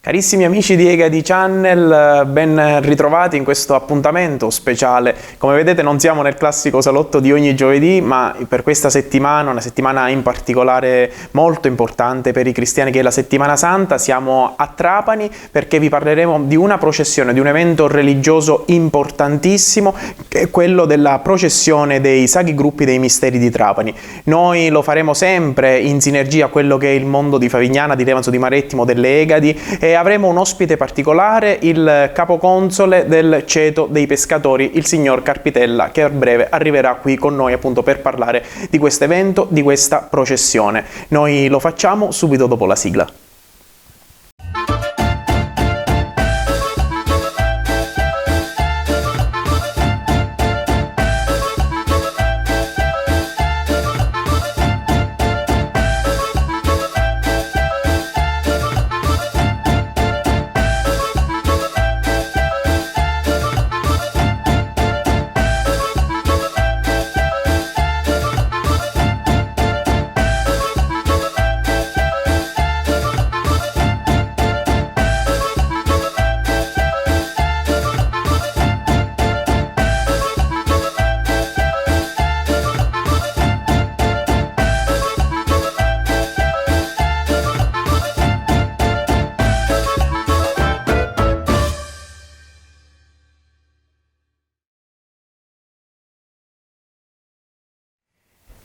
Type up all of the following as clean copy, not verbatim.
Carissimi amici di Egadi Channel, ben ritrovati in questo appuntamento speciale. Come vedete non siamo nel classico salotto di ogni giovedì, ma per questa settimana, una settimana in particolare molto importante per i cristiani che è la Settimana Santa, siamo a Trapani perché vi parleremo di una processione, di un evento religioso importantissimo, che è quello della processione dei Sacri Gruppi dei Misteri di Trapani. Noi lo faremo sempre in sinergia a quello che è il mondo di Favignana, di Levanzo di Marettimo, delle Egadi, e avremo un ospite particolare, il capoconsole del Ceto dei Pescatori, il signor Carpitella, che a breve arriverà qui con noi appunto per parlare di questo evento, di questa processione. Noi lo facciamo subito dopo la sigla.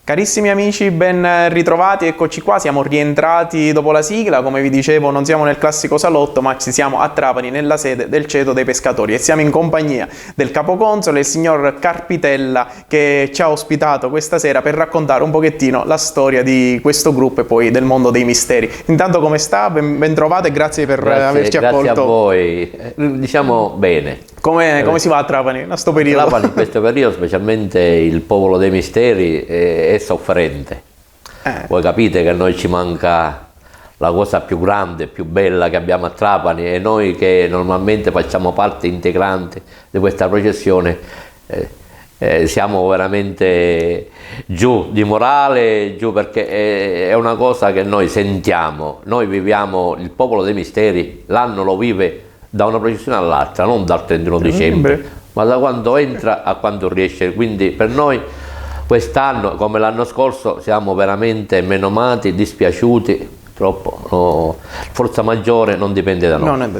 Carissimi amici, ben ritrovati, eccoci qua, siamo rientrati dopo la sigla. Come vi dicevo non siamo nel classico salotto, ma ci siamo a Trapani nella sede del Ceto dei Pescatori e siamo in compagnia del capoconsole, il signor Carpitella, che ci ha ospitato questa sera per raccontare un pochettino la storia di questo gruppo e poi del mondo dei misteri. Intanto come sta? Ben trovato e grazie per averci accolto. Grazie a voi, diciamo bene. Come si va a Trapani in questo periodo? Trapani in questo periodo, specialmente il popolo dei misteri, è sofferente. Voi capite che a noi ci manca la cosa più grande, più bella che abbiamo a Trapani, e noi che normalmente facciamo parte integrante di questa processione siamo veramente giù di morale, giù perché è una cosa che noi sentiamo. Noi viviamo il popolo dei misteri, l'anno lo vive da una processione all'altra, non dal 31 dicembre, ma da quando entra a quando riesce. Quindi per noi quest'anno, come l'anno scorso, siamo veramente menomati, dispiaciuti, troppo. No, forza maggiore non dipende da noi.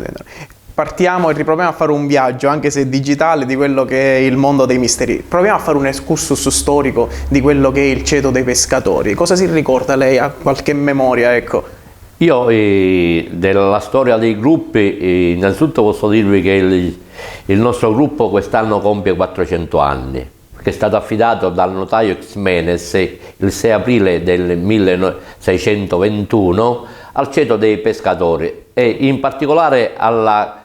Partiamo e riproviamo a fare un viaggio, anche se digitale, di quello che è il mondo dei misteri. Proviamo a fare un excursus storico di quello che è il Ceto dei Pescatori. Cosa si ricorda lei? Ha qualche memoria, ecco? Io della storia dei gruppi, innanzitutto posso dirvi che il nostro gruppo quest'anno compie 400 anni, che è stato affidato dal notaio Ximenes il 6 aprile del 1621 al Ceto dei Pescatori e in particolare alla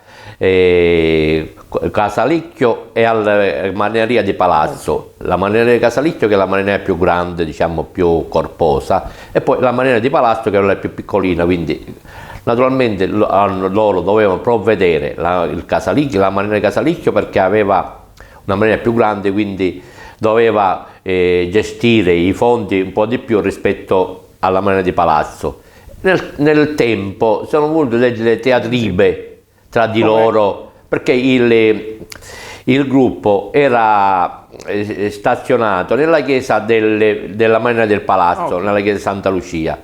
Casalicchio e alla Marineria di Palazzo. La Marineria di Casalicchio, che è la marineria più grande, diciamo più corposa, e poi la Marineria di Palazzo, che è la più piccolina. Quindi naturalmente loro dovevano provvedere la Marineria di Casalicchio, perché aveva una marineria più grande, quindi doveva gestire i fondi un po' di più rispetto alla Marineria di Palazzo. Nel tempo sono volute delle diatribe tra di loro, perché il gruppo era stazionato nella chiesa della Marineria del Palazzo, nella chiesa di Santa Lucia.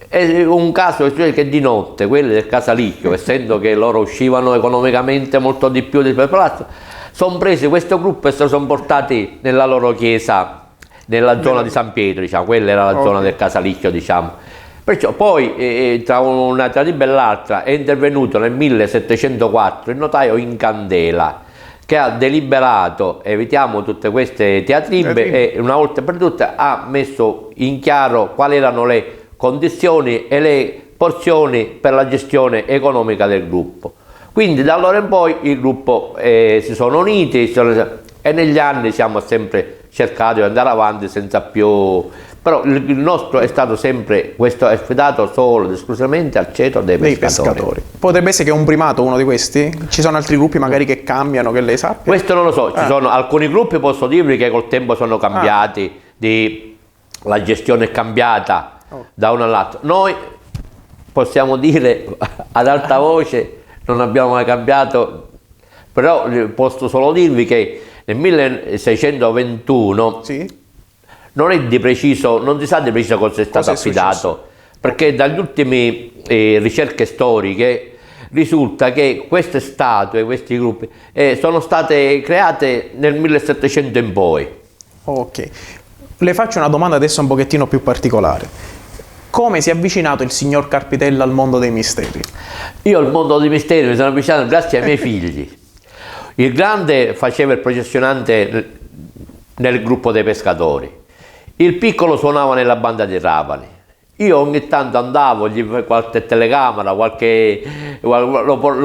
E un caso è che di notte quelli del Casalicchio, essendo che loro uscivano economicamente molto di più del Palazzo, sono presi questo gruppo e se lo sono portati nella loro chiesa, nella zona di San Pietro, diciamo. Quella era la zona del Casalicchio, diciamo. Perciò poi tra una diatriba e l'altra è intervenuto nel 1704 il notaio Incandela, che ha deliberato, evitiamo tutte queste diatribe, e una volta per tutte ha messo in chiaro quali erano le condizioni e le porzioni per la gestione economica del gruppo. Quindi da allora in poi il gruppo si sono uniti e negli anni siamo sempre cercati di andare avanti senza più. Però il nostro è stato sempre, questo è affidato solo ed esclusivamente al Ceto dei Pescatori. Potrebbe essere che è un primato uno di questi? Ci sono altri gruppi magari che cambiano, che lei sappia? Questo non lo so, ci sono alcuni gruppi, posso dirvi, che col tempo sono cambiati, la gestione è cambiata da uno all'altro. Noi possiamo dire ad alta voce, non abbiamo mai cambiato, però posso solo dirvi che nel 1621 Sì? non è di preciso, non si sa di preciso cosa è stato affidato, perché dagli ultimi ricerche storiche risulta che queste statue, questi gruppi, sono state create nel 1700 in poi. Ok. Le faccio una domanda adesso un pochettino più particolare. Come si è avvicinato il signor Carpitella al mondo dei misteri? Io al mondo dei misteri mi sono avvicinato grazie ai miei figli. Il grande faceva il processionante nel gruppo dei pescatori, il piccolo suonava nella banda di Trapani. Io ogni tanto andavo, gli qualche telecamera, lo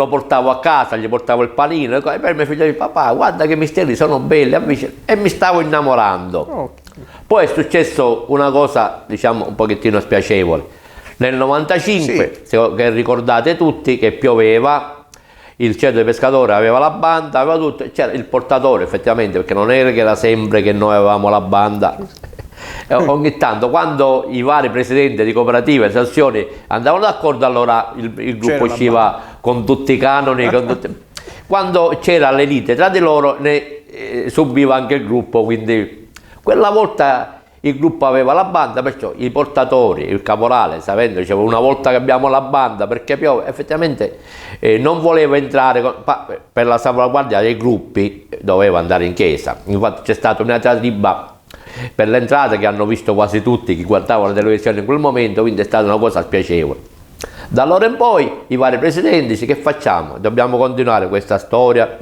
portavo a casa, gli portavo il panino, e per mio figlio di papà, guarda che misteri sono belli, e mi stavo innamorando. Okay. Poi è successo una cosa, diciamo, un pochettino spiacevole. Nel 95, che ricordate tutti, che pioveva, il centro dei pescatori aveva la banda, aveva tutto, c'era il portatore effettivamente, perché non era che era sempre che noi avevamo la banda. Ogni tanto, quando i vari presidenti di cooperative e associazioni andavano d'accordo, allora il gruppo usciva con tutti i canoni. Quando c'era l'elite tra di loro, ne subiva anche il gruppo, quindi quella volta il gruppo aveva la banda, perciò i portatori, il caporale, sapendo, diceva, una volta che abbiamo la banda, perché piove, effettivamente non voleva entrare, per la salvaguardia dei gruppi doveva andare in chiesa. Infatti c'è stata una diatriba per l'entrata che hanno visto quasi tutti chi guardava la televisione in quel momento, quindi è stata una cosa spiacevole. Da allora in poi i vari presidenti dicono: che facciamo? Dobbiamo continuare questa storia,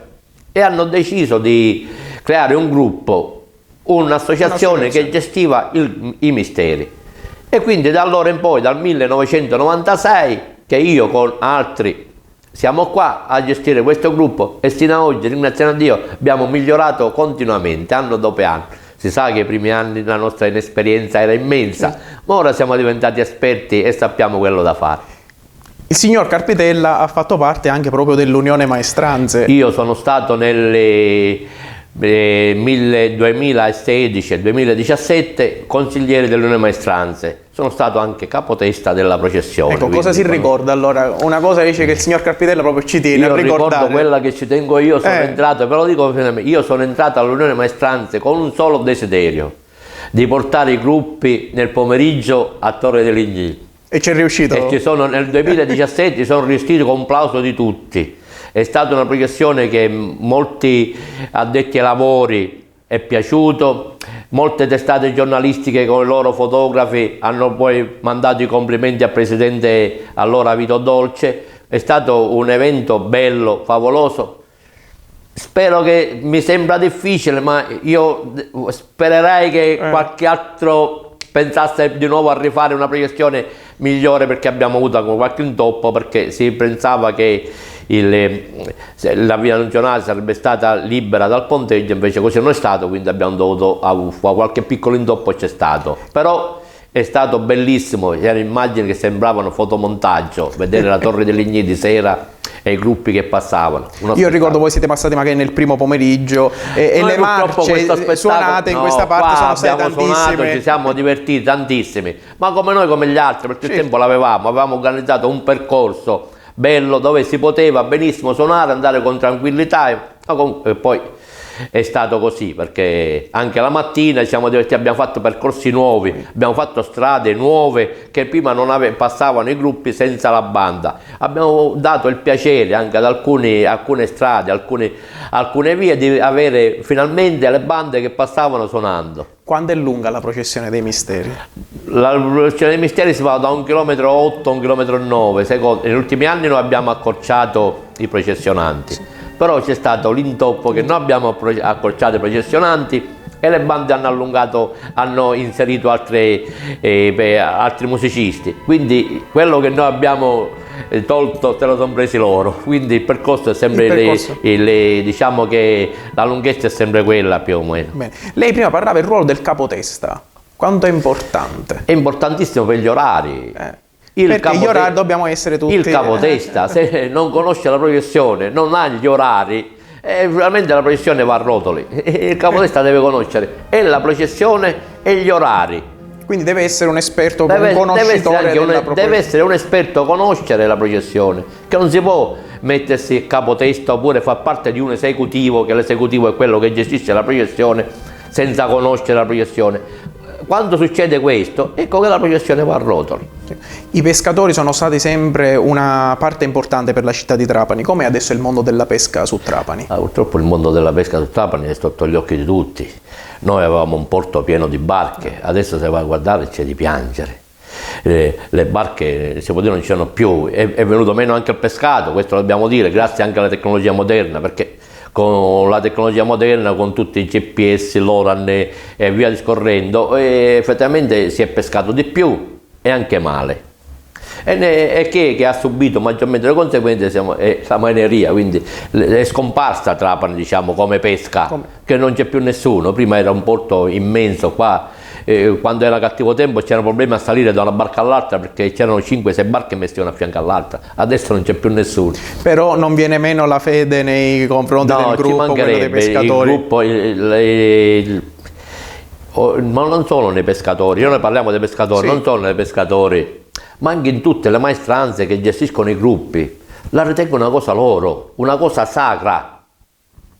e hanno deciso di creare un gruppo, un'associazione che gestiva i misteri. E quindi da allora in poi, dal 1996, che io con altri siamo qua a gestire questo gruppo, e sino ad oggi, ringraziando a Dio, abbiamo migliorato continuamente, anno dopo anno. Si sa che i primi anni la nostra inesperienza era immensa, ma ora siamo diventati esperti e sappiamo quello da fare. Il signor Carpitella ha fatto parte anche proprio dell'Unione Maestranze. Io sono stato nelle 2016 e 2017 consigliere dell'Unione Maestranze. Sono stato anche capotesta della processione. Ecco, cosa si ricorda allora? Una cosa dice che il signor Carpitella proprio ci tiene a ricordare. Ricordo quella che ci tengo io, sono entrato, però dico, io sono entrato all'Unione Maestranze con un solo desiderio: di portare i gruppi nel pomeriggio a Torre dei Ligni. E ci è riuscito? E nel 2017 sono riusciti con plauso di tutti. È stata una processione che molti addetti ai lavori è piaciuto, molte testate giornalistiche con i loro fotografi hanno poi mandato i complimenti al presidente allora Vito Dolce. È stato un evento bello, favoloso. Spero che, mi sembra difficile, ma io spererei che qualche altro pensasse di nuovo a rifare una processione migliore, perché abbiamo avuto qualche intoppo, perché si pensava che la via nazionale sarebbe stata libera dal ponteggio, invece così non è stato, quindi abbiamo dovuto qualche piccolo intoppo, c'è stato, però è stato bellissimo. C'erano immagini che sembravano fotomontaggio, vedere la Torre dei Ligni di sera e i gruppi che passavano. Io ricordo voi siete passati magari nel primo pomeriggio e le marce suonate in questa parte sono state tantissime. Suonato, ci siamo divertiti tantissimi, ma come gli altri, perché il tempo avevamo organizzato un percorso bello dove si poteva benissimo suonare, andare con tranquillità, e poi è stato così, perché anche la mattina ci siamo divertiti, abbiamo fatto percorsi nuovi, abbiamo fatto strade nuove che prima non passavano i gruppi senza la banda. Abbiamo dato il piacere anche ad alcune strade, alcune vie, di avere finalmente le bande che passavano suonando. Quanto è lunga la processione dei misteri? La processione dei misteri si va da 1,8 km a 1,9 km. Negli ultimi anni noi abbiamo accorciato i processionanti, però c'è stato l'intoppo che noi abbiamo accorciato i processionanti e le bande hanno inserito altri musicisti, quindi quello che noi abbiamo tolto se lo sono presi loro, quindi il percorso è sempre diciamo che la lunghezza è sempre quella più o meno. Bene. Lei prima parlava del ruolo del capotesta, quanto è importante? È importantissimo per gli orari. Perché gli orari dobbiamo essere tutti... Il capotesta, se non conosce la processione, non ha gli orari, veramente la processione va a rotoli. Il capotesta deve conoscere e la processione e gli orari. Quindi deve essere un esperto, un Deve conoscitore essere, della professione. deve essere un esperto conoscere la processione, che non si può mettersi capotesta oppure far parte di un esecutivo, che l'esecutivo è quello che gestisce la processione, senza conoscere la processione. Quando succede questo, ecco che la processione va a rotoli. I pescatori sono stati sempre una parte importante per la città di Trapani. Com'è adesso il mondo della pesca su Trapani? Purtroppo il mondo della pesca su Trapani è sotto gli occhi di tutti. Noi avevamo un porto pieno di barche, adesso se va a guardare c'è di piangere. Le barche, si può dire, non ci sono più, è venuto meno anche il pescato, questo lo dobbiamo dire, grazie anche alla tecnologia moderna, perché con la tecnologia moderna, con tutti i GPS, l'ORAN e via discorrendo, effettivamente si è pescato di più e anche male. E che ha subito maggiormente le conseguenze è la marineria, quindi è scomparsa Trapani, diciamo, come pesca, che non c'è più nessuno. Prima era un porto immenso qua, quando era cattivo tempo c'era problemi a salire da una barca all'altra perché c'erano 5-6 barche messe una a fianco all'altra, adesso non c'è più nessuno. Però non viene meno la fede nei confronti del gruppo, quello dei pescatori. Il gruppo, ma non solo nei pescatori, noi parliamo dei pescatori, sì, non solo nei pescatori, ma anche in tutte le maestranze che gestiscono i gruppi, la ritengono una cosa loro, una cosa sacra.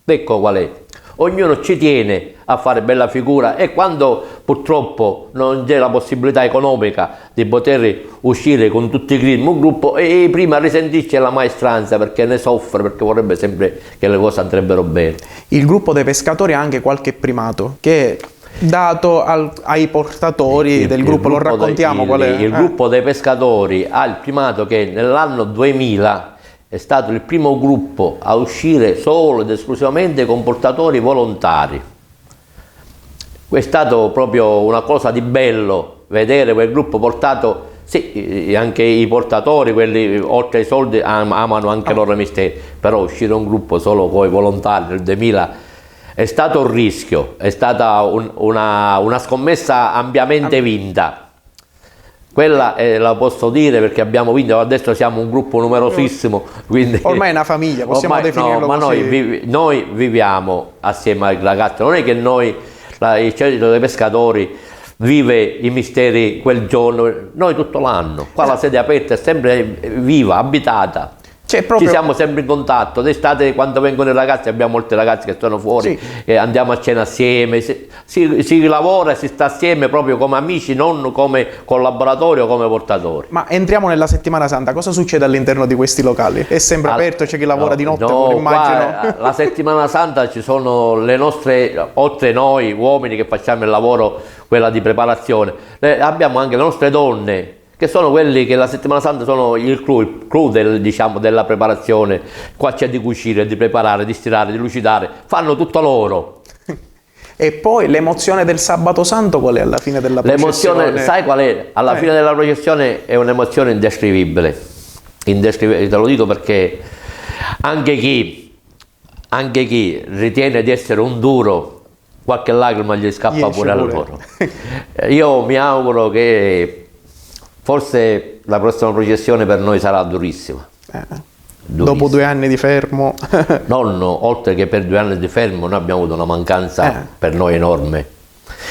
Ecco qual è. Ognuno ci tiene a fare bella figura e quando purtroppo non c'è la possibilità economica di poter uscire con tutti i grilli un gruppo, e prima risentisce la maestranza perché ne soffre, perché vorrebbe sempre che le cose andrebbero bene. Il gruppo dei pescatori ha anche qualche primato che è dato ai portatori del gruppo, lo raccontiamo qual è? Il gruppo dei pescatori ha il primato che nell'anno 2000 è stato il primo gruppo a uscire solo ed esclusivamente con portatori volontari. È stato proprio una cosa di bello vedere quel gruppo portato, sì, anche i portatori, quelli oltre ai soldi amano anche loro misteri, però uscire un gruppo solo con i volontari nel 2000 è stato un rischio, è stata una scommessa ampiamente vinta. Quella la posso dire perché abbiamo vinto, adesso siamo un gruppo numerosissimo, quindi ormai è una famiglia, possiamo definirlo no, ma così. noi viviamo assieme ai ragazzi, non è che noi, il centro dei pescatori, vive i misteri quel giorno, noi tutto l'anno, qua la sede aperta è sempre viva, abitata. Ci siamo sempre in contatto, d'estate quando vengono i ragazzi, abbiamo molti ragazzi che sono fuori, sì, e andiamo a cena assieme, si lavora e si sta assieme proprio come amici, non come collaboratori o come portatori. Ma entriamo nella settimana santa, cosa succede all'interno di questi locali? È sempre aperto, c'è chi lavora di notte, immagino. Qua, la settimana santa ci sono le nostre, oltre noi uomini che facciamo il lavoro, quella di preparazione, abbiamo anche le nostre donne, che sono quelli che la settimana santa sono il clou diciamo, della preparazione. Qua c'è di cucire, di preparare, di stirare, di lucidare, fanno tutto loro. E poi l'emozione del sabato santo qual è alla fine della processione? L'emozione, sai qual è? Alla fine della processione è un'emozione indescrivibile. Indescrivibile, te lo dico perché anche chi ritiene di essere un duro, qualche lacrima gli scappa pure a loro. Io mi auguro che forse la prossima processione per noi sarà durissima. Dopo 2 anni di fermo. Nonno, oltre che per 2 anni di fermo, noi abbiamo avuto una mancanza per noi enorme.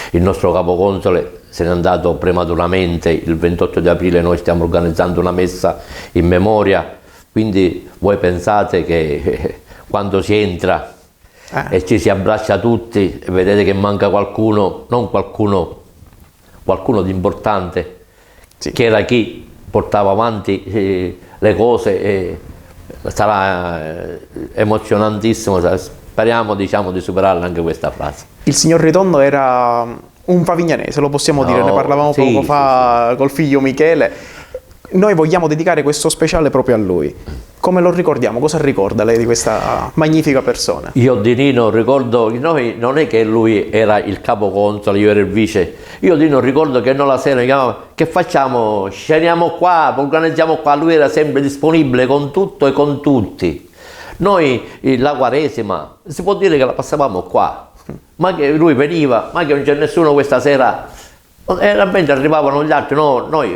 Il nostro capoconsole se n'è andato prematuramente, il 28 di aprile noi stiamo organizzando una messa in memoria, quindi voi pensate che quando si entra e ci si abbraccia tutti e vedete che manca qualcuno, non qualcuno di importante, sì, che era chi portava avanti le cose, sarà emozionantissimo, speriamo, diciamo, di superare anche questa fase. Il signor Ritondo era un favignanese, lo possiamo dire, ne parlavamo poco fa col figlio Michele. Noi vogliamo dedicare questo speciale proprio a lui. Come lo ricordiamo? Cosa ricorda lei di questa magnifica persona? Io di Nino ricordo, noi non è che lui era il capoconsole, io ero il vice, io di Nino ricordo che noi la sera mi chiamava, che facciamo? Sceniamo qua, organizziamo qua, lui era sempre disponibile con tutto e con tutti. Noi la Quaresima, si può dire che la passavamo qua, ma che lui veniva, ma che non c'è nessuno questa sera. E mentre arrivavano gli altri, no, noi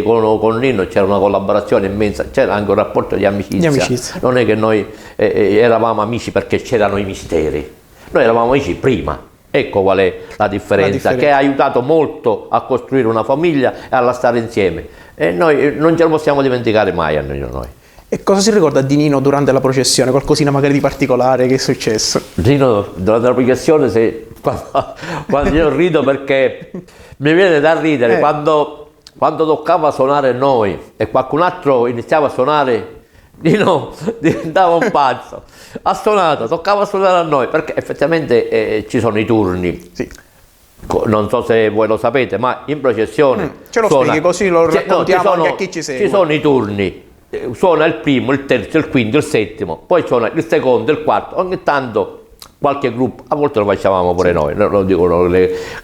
con Nino c'era una collaborazione immensa, c'era anche un rapporto di amicizia. Non è che noi eravamo amici perché c'erano i misteri, noi eravamo amici prima, Ecco qual è la differenza, che ha aiutato molto a costruire una famiglia e alla stare insieme. E noi non ce lo possiamo dimenticare mai a noi. E cosa si ricorda di Nino durante la processione? Qualcosina magari di particolare che è successo? Nino, durante la processione, quando io rido perché mi viene da ridere, quando toccava suonare noi e qualcun altro iniziava a suonare, Nino diventava un pazzo. Ha suonato, toccava suonare a noi, perché effettivamente ci sono i turni. Sì. Non so se voi lo sapete, ma in processione ce lo spieghi così lo raccontiamo anche a chi ci segue. Ci sono i turni, suona il primo, il terzo, il quinto, il settimo, poi suona il secondo, il quarto, ogni tanto qualche gruppo, a volte lo facevamo pure noi, lo dico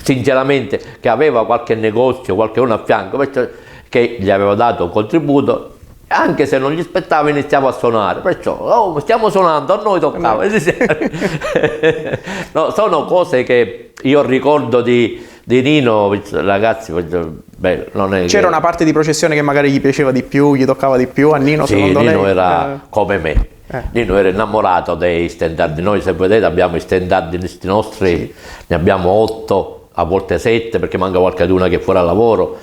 sinceramente, che aveva qualche negozio, qualche uno a fianco, che gli aveva dato un contributo, anche se non gli spettava iniziava a suonare, perciò stiamo suonando, a noi toccava. No, sono cose che io ricordo di Nino, ragazzi, c'era una parte di processione che magari gli piaceva di più, gli toccava di più, a Nino sì, secondo Nino lei? era come me. Nino era innamorato dei stendardi. Noi, se vedete, abbiamo i stendardisti nostri, sì. Ne abbiamo 8, a volte 7, perché manca qualcuna che è fuori al lavoro.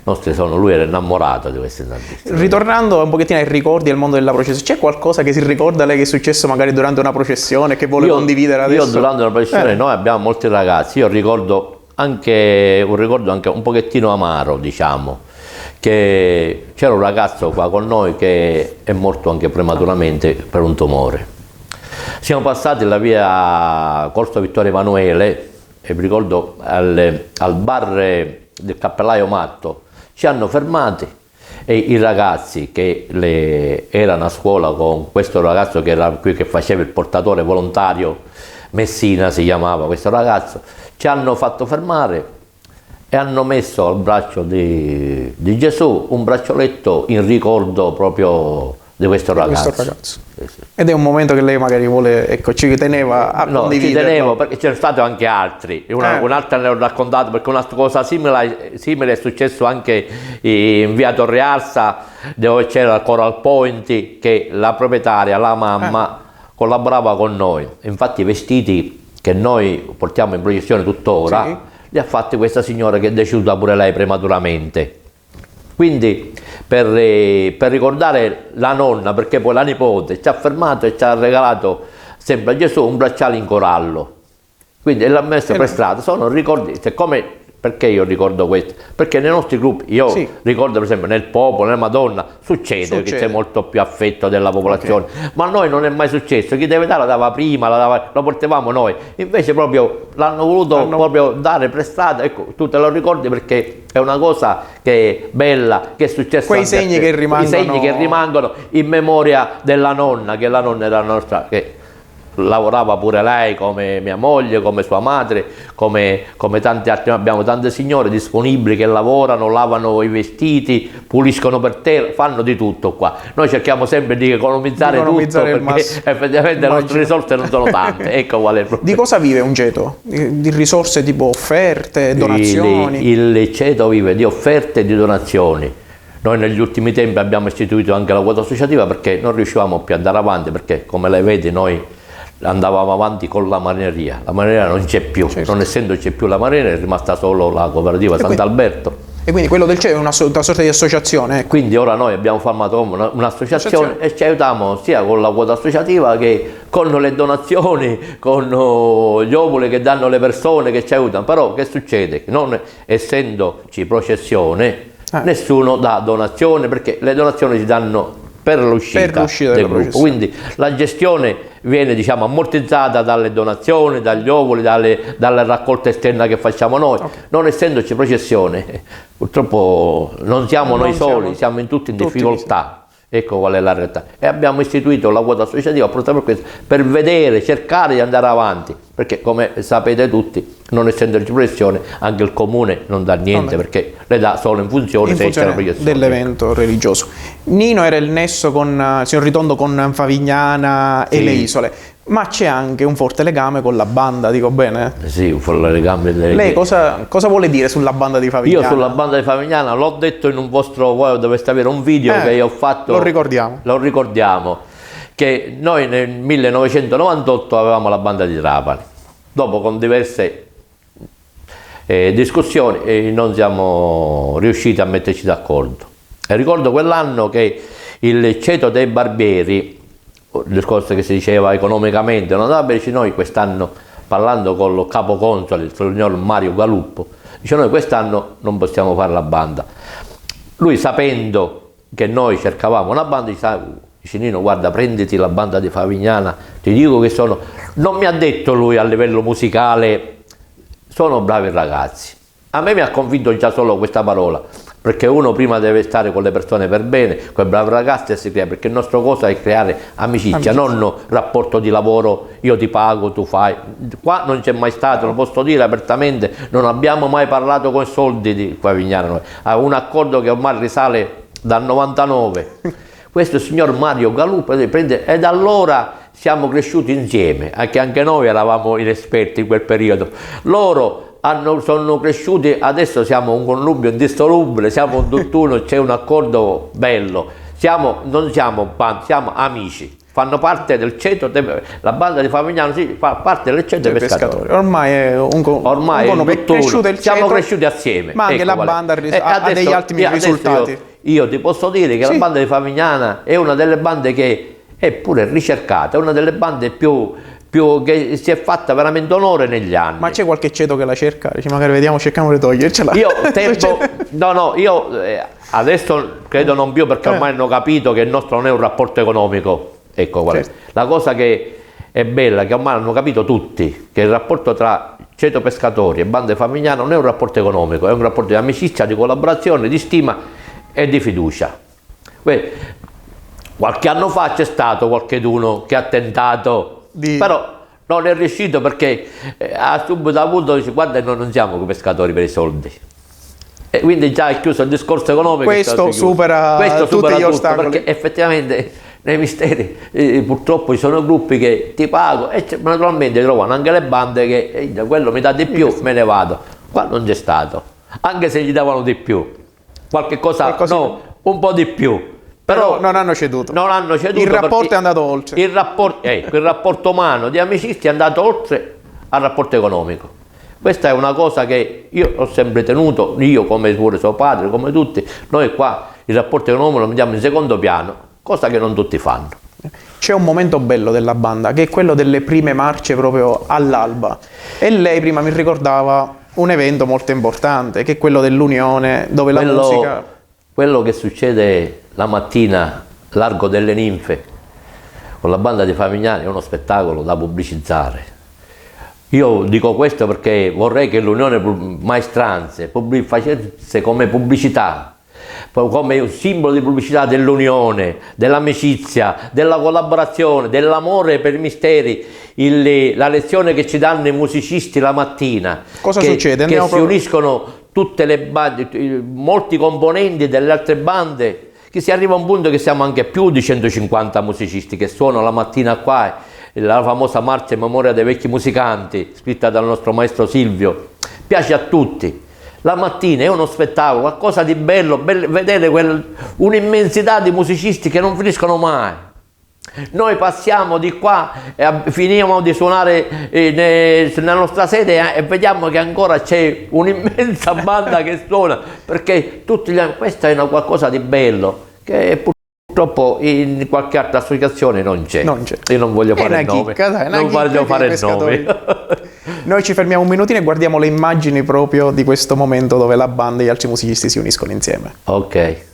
Lui era innamorato di questi stendardisti. Ritornando un pochettino ai ricordi del mondo della processione, c'è qualcosa che si ricorda lei che è successo magari durante una processione che vuole condividere adesso? Io durante una processione, noi abbiamo molti ragazzi, io ricordo anche un pochettino amaro, diciamo, che c'era un ragazzo qua con noi che è morto anche prematuramente per un tumore. Siamo passati la via Corso Vittorio Emanuele e mi ricordo al bar del Cappellaio Matto ci hanno fermati e i ragazzi che erano a scuola con questo ragazzo che era qui, che faceva il portatore volontario, Messina si chiamava questo ragazzo, ci hanno fatto fermare e hanno messo al braccio di Gesù un braccialetto in ricordo proprio di questo ragazzo. Ed è un momento che lei magari vuole, ecco, ci teneva a condividere. Ci tenevo, perché c'erano stati anche altri, un'altra ne ho raccontato, perché una cosa simile è successo anche in via Torre Arsa, dove c'era il Coral Point, che la proprietaria, la mamma, collaborava con noi. Infatti i vestiti che noi portiamo in processione tuttora, sì, li ha fatti questa signora che è deceduta pure lei prematuramente. Quindi per ricordare la nonna, perché poi la nipote ci ha fermato e ci ha regalato sempre a Gesù un bracciale in corallo, quindi l'ha messo per strada. Sono ricordi, perché io ricordo questo? Perché nei nostri gruppi, io ricordo per esempio nel popolo, nella Madonna, succede che c'è molto più affetto della popolazione, ma a noi non è mai successo, chi deve dare la dava prima, lo portavamo noi, invece proprio l'hanno voluto proprio dare prestata, ecco, tu te lo ricordi perché è una cosa che è bella, che è successa. Quei segni che rimangono. I segni che rimangono in memoria della nonna, che la nonna era la nostra, che lavorava pure lei come mia moglie, come sua madre, come tanti altri. Abbiamo tante signore disponibili che lavorano, lavano i vestiti, puliscono per terra, fanno di tutto qua. Noi cerchiamo sempre di economizzare tutto, perché effettivamente le nostre risorse non sono tante. Ecco qual è il problema. Di cosa vive un ceto? Di risorse tipo offerte, donazioni? Il ceto vive di offerte e di donazioni. Noi negli ultimi tempi abbiamo istituito anche la quota associativa, perché non riuscivamo più ad andare avanti, perché come lei vede noi andavamo avanti con la marineria non c'è più, non essendoci più la marineria è rimasta solo la cooperativa Sant'Alberto. E quindi quello del CEO è una sorta di associazione? Quindi ora noi abbiamo formato un'associazione e ci aiutiamo sia con la quota associativa che con le donazioni, con gli ovuli che danno le persone che ci aiutano. Però che succede? Non essendoci processione, nessuno dà donazione, perché le donazioni si danno per l'uscita del gruppo, quindi la gestione viene, diciamo, ammortizzata dalle donazioni, dagli ovuli, dalle raccolte esterne che facciamo noi. Non essendoci processione, purtroppo non siamo noi soli, siamo tutti in difficoltà. Ecco qual è la realtà. E abbiamo istituito la quota associativa proprio per questo, per vedere, cercare di andare avanti, perché come sapete tutti, non essendoci processione, anche il comune non dà niente, perché le dà solo in funzione dell'evento religioso. Nino era il nesso con il signor Ritondo, con Favignana e le isole, ma c'è anche un forte legame con la banda, dico bene? Sì, un forte legame. Lei cosa vuole dire sulla banda di Favignana? Io sulla banda di Favignana l'ho detto in un vostro, voi dovreste avere un video che io ho fatto. Lo ricordiamo, che noi nel 1998 avevamo la banda di Trapani. dopo con diverse discussioni non siamo riusciti a metterci d'accordo. E ricordo quell'anno che il ceto dei barbieri, il discorso che si diceva economicamente, non va bene, noi quest'anno, parlando con il capoconsole, il signor Mario Galuppo, dice noi quest'anno non possiamo fare la banda. Lui, sapendo che noi cercavamo una banda, dice Nino, guarda, prenditi la banda di Favignana, ti dico che sono, non mi ha detto lui a livello musicale, sono bravi ragazzi. A me mi ha convinto già solo questa parola, perché uno prima deve stare con le persone per bene, con i bravi ragazzi, e si crea, perché il nostro cosa è creare amicizia, non rapporto di lavoro, io ti pago, tu fai. Qua non c'è mai stato, lo posso dire apertamente, non abbiamo mai parlato con soldi di Favignana, ha un accordo che ormai risale dal 99. Questo signor Mario Galuppo prende, e da allora siamo cresciuti insieme, anche noi eravamo inesperti in quel periodo. Loro sono cresciuti, adesso siamo un connubio indissolubile, siamo un tutt'uno, c'è un accordo bello, non siamo band, siamo amici, fanno parte del ceto, la banda di Favignano fa parte del ceto dei pescatori. Ormai è un cresciuto il siamo ceto, cresciuti assieme. ma anche ecco, la banda ha degli ottimi risultati. Io ti posso dire che la banda di Favignana è una delle bande che è pure ricercata, è una delle bande più che si è fatta veramente onore negli anni. Ma c'è qualche ceto che la cerca? Dice, magari vediamo, cerchiamo di togliercela. Io adesso credo non più, perché ormai hanno capito che il nostro non è un rapporto economico. Ecco qual è. La cosa che è bella, che ormai hanno capito tutti, che il rapporto tra ceto pescatori e bande Favignana non è un rapporto economico, è un rapporto di amicizia, di collaborazione, di stima e di fiducia. Qualche anno fa c'è stato qualcheduno che ha tentato, però non è riuscito, perché ha subito avuto, dice, guarda, noi non siamo come pescatori per i soldi. E quindi già è chiuso il discorso economico. Questo supera tutti gli ostacoli. Perché effettivamente nei misteri purtroppo ci sono gruppi che ti pago, e naturalmente trovano anche le bande che quello mi dà di più, me ne vado. Qua non c'è stato, anche se gli davano di più, qualche cosa, no, un po' di più. Però non hanno ceduto. Il rapporto è andato oltre. Il rapporto umano di amicizia è andato oltre al rapporto economico. Questa è una cosa che io ho sempre tenuto, io come pure suo padre, come tutti. Noi qua il rapporto economico lo mettiamo in secondo piano, cosa che non tutti fanno. C'è un momento bello della banda, che è quello delle prime marce proprio all'alba. E lei prima mi ricordava un evento molto importante, che è quello dell'Unione, dove la musica... Quello che succede la mattina, Largo delle Ninfe, con la banda di Favignana, è uno spettacolo da pubblicizzare. Io dico questo perché vorrei che l'Unione Maestranze facesse come pubblicità, come un simbolo di pubblicità dell'unione, dell'amicizia, della collaborazione, dell'amore per i misteri, la lezione che ci danno i musicisti la mattina. Cosa succede? Che si uniscono tutte le bande, molti componenti delle altre bande, che si arriva a un punto che siamo anche più di 150 musicisti che suonano la mattina qua, la famosa marcia in memoria dei vecchi musicanti, scritta dal nostro maestro Silvio, piace a tutti. La mattina è uno spettacolo, qualcosa di bello vedere un'immensità di musicisti che non finiscono mai. Noi passiamo di qua e finiamo di suonare nella nostra sede e vediamo che ancora c'è un'immensa banda che suona, perché tutti questo è qualcosa di bello che purtroppo in qualche altra associazione non c'è. Io non voglio fare nome. Non voglio fare nomi. Noi ci fermiamo un minutino e guardiamo le immagini proprio di questo momento dove la banda e gli altri musicisti si uniscono insieme. Ok.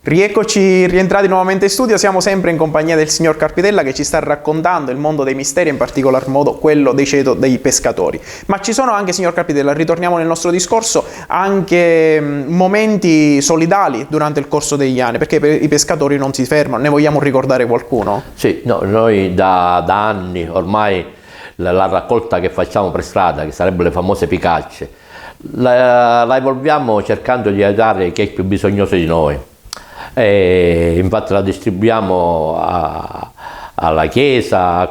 Rieccoci rientrati nuovamente in studio, siamo sempre in compagnia del signor Carpitella che ci sta raccontando il mondo dei misteri, in particolar modo quello dei ceto dei pescatori. Ma ci sono anche, signor Carpitella, ritorniamo nel nostro discorso, anche momenti solidali durante il corso degli anni, perché i pescatori non si fermano. Ne vogliamo ricordare qualcuno? Sì, no, noi da anni ormai la raccolta che facciamo per strada, che sarebbero le famose picacce, la evolviamo cercando di aiutare chi è più bisognoso di noi. E infatti la distribuiamo alla chiesa,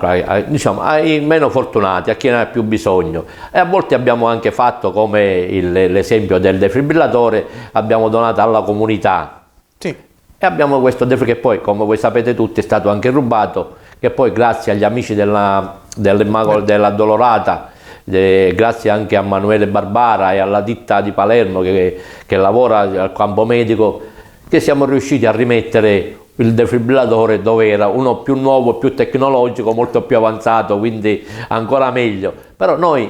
diciamo, ai meno fortunati, a chi ne ha più bisogno, e a volte abbiamo anche fatto come l'esempio del defibrillatore, abbiamo donato alla comunità. Sì. E abbiamo questo che poi, come voi sapete tutti, è stato anche rubato, che poi grazie agli amici dell'Addolorata, grazie anche a Manuele Barbara e alla ditta di Palermo che lavora al campo medico, che siamo riusciti a rimettere il defibrillatore dove era, uno più nuovo, più tecnologico, molto più avanzato, quindi ancora meglio. Però noi,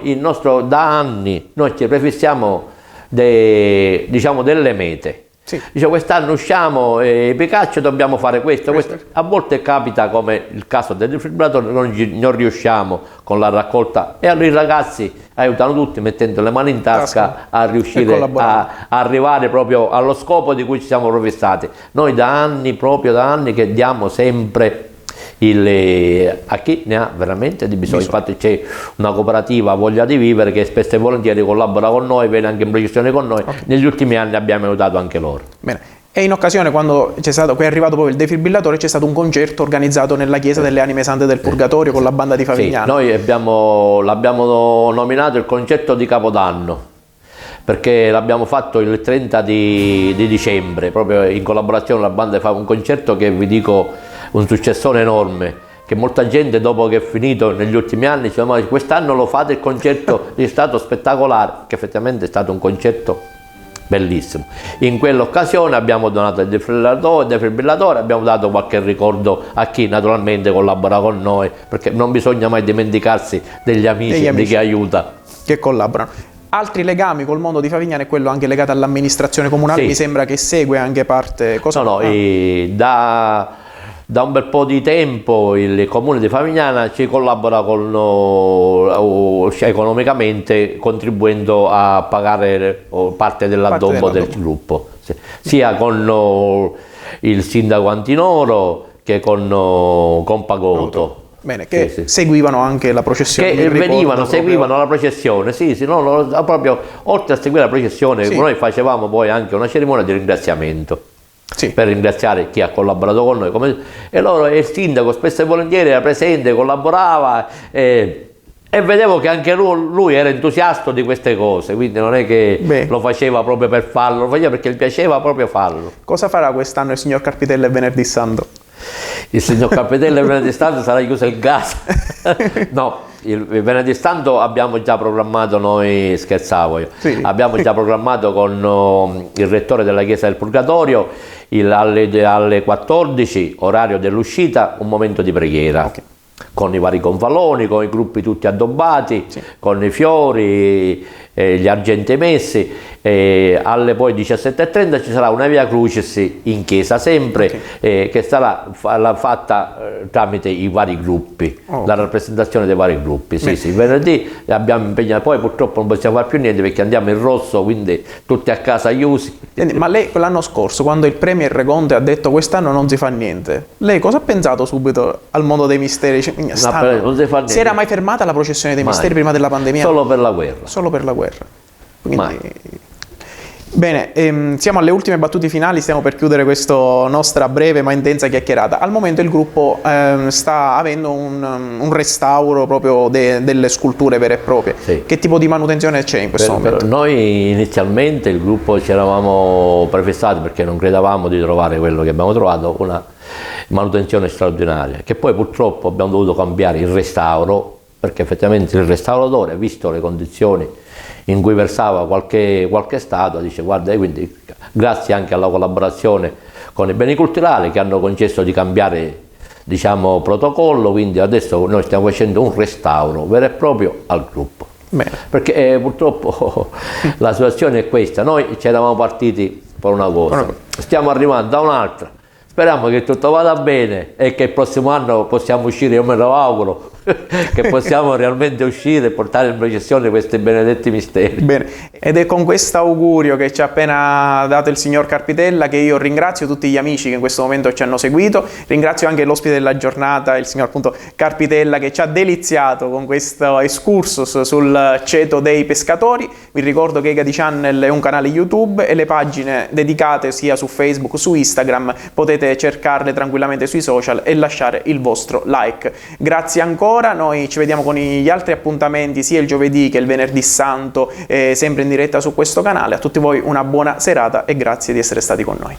da anni, noi ci prefissiamo diciamo, delle mete. Sì. Dice, quest'anno usciamo e Picaccio dobbiamo fare questo. A volte capita, come il caso del defibrillatore, non riusciamo con la raccolta e allora i ragazzi aiutano tutti mettendo le mani in tasca a riuscire a arrivare proprio allo scopo di cui ci siamo prefissati. Noi proprio da anni che diamo sempre a chi ne ha veramente di bisogno. Infatti c'è una cooperativa Voglia di Vivere che spesso e volentieri collabora con noi, viene anche in processione con noi. Negli ultimi anni abbiamo aiutato anche loro. Bene. E in occasione, quando è arrivato poi il defibrillatore, c'è stato un concerto organizzato nella chiesa delle Anime Sante del Purgatorio con la banda di Favignana. Sì, noi l'abbiamo nominato il concerto di Capodanno, perché l'abbiamo fatto il 30 di dicembre, proprio in collaborazione con la banda fa un concerto che vi dico un successone enorme, che molta gente dopo che è finito negli ultimi anni dice, ma quest'anno lo fate il concerto, è stato spettacolare, che effettivamente è stato un concerto bellissimo. In quell'occasione abbiamo donato il defibrillatore, abbiamo dato qualche ricordo a chi naturalmente collabora con noi, perché non bisogna mai dimenticarsi degli amici. Di chi aiuta, che collaborano. Altri legami col mondo di Favignana è quello anche legato all'amministrazione comunale, sì. Mi sembra che segue anche parte... Da un bel po' di tempo il comune di Favignana ci collabora economicamente, contribuendo a pagare parte dell'addobbo del gruppo, sia con il sindaco Antinoro che con Pagotto. Bene, che seguivano anche la processione. Che seguivano la processione, proprio oltre a seguire la processione, noi facevamo poi anche una cerimonia di ringraziamento. Sì. Per ringraziare chi ha collaborato con noi, e il sindaco spesso e volentieri era presente, collaborava e vedevo che anche lui era entusiasta di queste cose, quindi non è che lo faceva proprio per farlo, lo faceva perché gli piaceva proprio farlo. Cosa farà quest'anno il signor Carpitella e Venerdì Santo? Il signor Carpitella e Venerdì Santo sarà chiuso il gas. No, il Venerdì Santo abbiamo già programmato, noi scherzavo io, abbiamo già programmato con il rettore della chiesa del Purgatorio alle 14, orario dell'uscita, un momento di preghiera. con i vari gonfaloni, con i gruppi tutti addobbati, con i fiori, gli argenti messi. Alle poi 17:30 ci sarà una Via Crucis in chiesa sempre, che sarà fatta tramite i vari gruppi, la rappresentazione dei vari gruppi. Sì, venerdì abbiamo impegnato, poi purtroppo non possiamo fare più niente perché andiamo in rosso, quindi tutti a casa chiusi. Ma lei l'anno scorso, quando il premier Conte ha detto quest'anno non si fa niente, lei cosa ha pensato subito al mondo dei misteri? Non si fa niente. Si era mai fermata la processione dei misteri prima della pandemia? Solo per la guerra. Solo per la guerra. Quindi... Bene, siamo alle ultime battute finali, stiamo per chiudere questa nostra breve ma intensa chiacchierata. Al momento il gruppo sta avendo un restauro proprio delle sculture vere e proprie. Sì. Che tipo di manutenzione c'è in questo momento? Noi inizialmente il gruppo ci eravamo prefissati, perché non credevamo di trovare quello che abbiamo trovato, una manutenzione straordinaria, che poi purtroppo abbiamo dovuto cambiare il restauro, perché effettivamente il restauratore, visto le condizioni in cui versava qualche statua, dice guarda, quindi grazie anche alla collaborazione con i beni culturali che hanno concesso di cambiare, diciamo, protocollo, quindi adesso noi stiamo facendo un restauro vero e proprio al gruppo. Bene. Perché purtroppo la situazione è questa, noi ci eravamo partiti per una cosa, stiamo arrivando da un'altra, speriamo che tutto vada bene e che il prossimo anno possiamo uscire, io me lo auguro, che possiamo realmente uscire e portare in processione questi benedetti misteri. Bene, ed è con questo augurio che ci ha appena dato il signor Carpitella che io ringrazio tutti gli amici che in questo momento ci hanno seguito, ringrazio anche l'ospite della giornata, il signor appunto Carpitella, che ci ha deliziato con questo excursus sul ceto dei pescatori. Vi ricordo che Egadi Channel è un canale YouTube e le pagine dedicate sia su Facebook, su Instagram, potete cercarle tranquillamente sui social e lasciare il vostro like. Grazie ancora. Noi ci vediamo con gli altri appuntamenti sia il giovedì che il venerdì santo, sempre in diretta su questo canale. A tutti voi una buona serata e grazie di essere stati con noi.